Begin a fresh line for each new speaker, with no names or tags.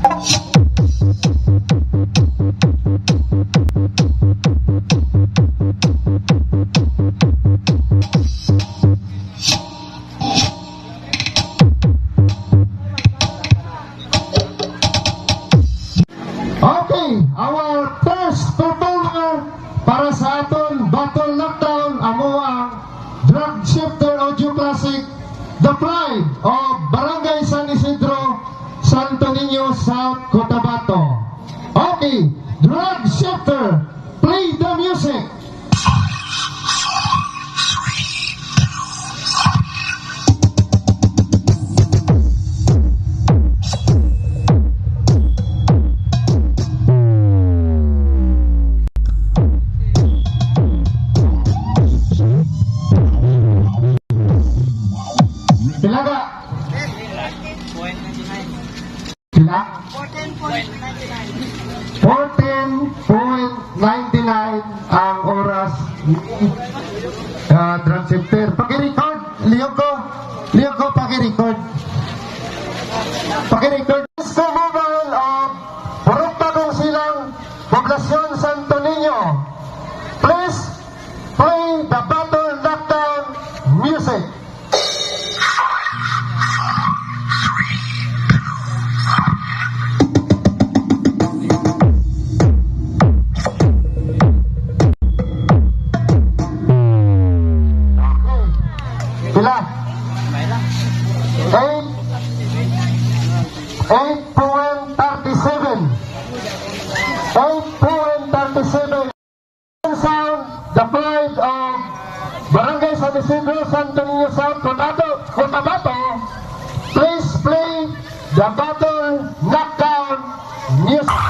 Okay, our first performer para sa aton Battle Knockdown amo ang Drug Shifter Audio Classic, the pride of Barangay San Isidro, Santo Niño, South Cotabato. Okay, Drug Shifter, play the music. Pilaga? Pila? 14.99 ang oras ni Drug Shifter. Paki-record, Liyog ko paki-record. Disco Mobile of Purok Silang, Poblasyon Santo Niño. Please play the Battle Knockdown music. Pila? 8.37. 8.37. Sound, the pride of Barangay San Isidro, Santo Niño, South Cotabato. Please play the Battle Knockdown music.